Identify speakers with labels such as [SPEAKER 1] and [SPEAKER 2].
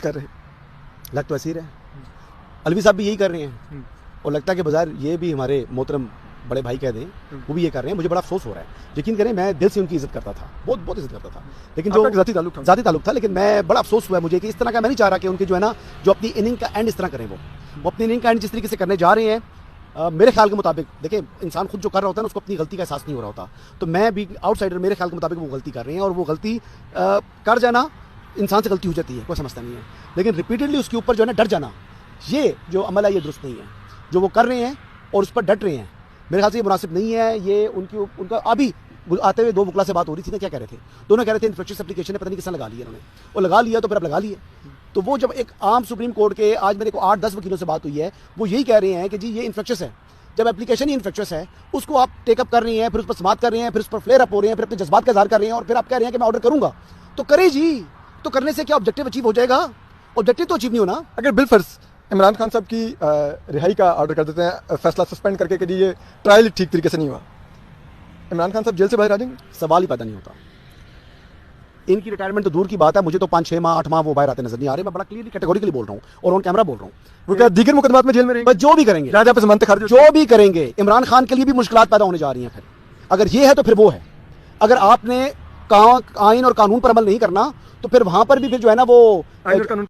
[SPEAKER 1] कर रहे?
[SPEAKER 2] लग तो ऐसे ही रहे, अलवी साहब भी यही कर रहे हैं, और लगता है कि बाजार ये भी हमारे मोहतरम बड़े भाई कह दें वो भी ये कर रहे हैं। मुझे बड़ा अफसोस हो रहा है, यकीन करें मैं दिल से उनकी इज्जत करता था, बहुत बहुत इज्जत करता था, लेकिन जो
[SPEAKER 1] जाती
[SPEAKER 2] ताल्लुक था, लेकिन मैं बड़ा अफसोस हुआ मुझे कि इस तरह का मैं नहीं चाह रहा कि उनकी जो है ना जो अपनी इनिंग का एंड इस तरह करें, वो अपनी इनिंग का एंड जिस तरीके से करने जा रहे हैं, मेरे ख्याल के मुताबिक देखिए इंसान खुद जो कर रहा होता है ना उसको अपनी गलती का एहसास नहीं हो रहा होता, तो मैं भी आउटसाइडर मेरे ख्याल के मुताबिक वो गलती कर रहे हैं, और वो गलती कर जाना इंसान से गलती हो जाती है, कोई समझता नहीं है, लेकिन रिपीटेडली उसके ऊपर जो है ना डर जाना, ये जो अमल है ये दुरुस्त नहीं है। जो वो कर रहे हैं और उस पर डट रहे हैं, मेरे ख्याल से ये मुनासिब नहीं है। ये उनका अभी आते हुए दो वकला से बात हो रही थी ना, क्या कह रहे थे दोनों, कह रहे थे इन्फ्रेक्शस एप्लीकेशन है, पता नहीं किसने लगा लिया उन्होंने, वो लगा लिया तो फिर अब लगा लिए। तो वो जब एक आम सुप्रीम कोर्ट के आज मेरे को 8-10 वकीलों से बात हुई है, वो यही कह रहे हैं कि जी ये इन्फ्रेक्शस है, जब एप्लीकेशन ही इन्फ्रेक्शस है उसको आप टेकअप कर रही हैं, फिर उस पर समाप्त कर रही हैं, फिर उस पर फ्लेयर अप हो रहे हैं, फिर अपने जज्बात का इजहार कर रहे हैं, और फिर आप कह रहे हैं कि मैं ऑर्डर करूंगा, तो करे जी, तो करने से क्या ऑब्जेक्टिव अचीव हो जाएगा? ऑब्जेक्टिव तो अचीव नहीं होना।
[SPEAKER 1] अगर बिलफर्ज इमरान खान साहब की रिहाई का ऑर्डर कर देते हैं, फैसला सस्पेंड करके कि ये ट्रायल ठीक तरीके से नहीं हुआ, इमरान खान साहब जेल से बाहर आ जाएंगे?
[SPEAKER 2] सवाल ही पैदा नहीं होता। इनकी रिटायरमेंट तो दूर की बात है, मुझे तो 5-6 माह 8 माह वो बाहर आते नजर नहीं आ रहे, मैं बड़ा क्लियरली कैटेगोरिकली बोल रहा हूँ और ऑन कैमरा बोल रहा हूँ।
[SPEAKER 1] वो क्या दीगर मुकदमात में जेल में रहेंगे?
[SPEAKER 2] जो भी करेंगे,
[SPEAKER 1] जहाँ पे जमानत खारिज,
[SPEAKER 2] जो भी करेंगे, इमरान खान के लिए भी मुश्किलात पैदा होने जा रही हैं। फिर अगर ये है तो फिर वो है, अगर आपने आइन और कानून पर अमल नहीं करना तो फिर वहां पर भी फिर जो है ना वो
[SPEAKER 1] आइन और कानून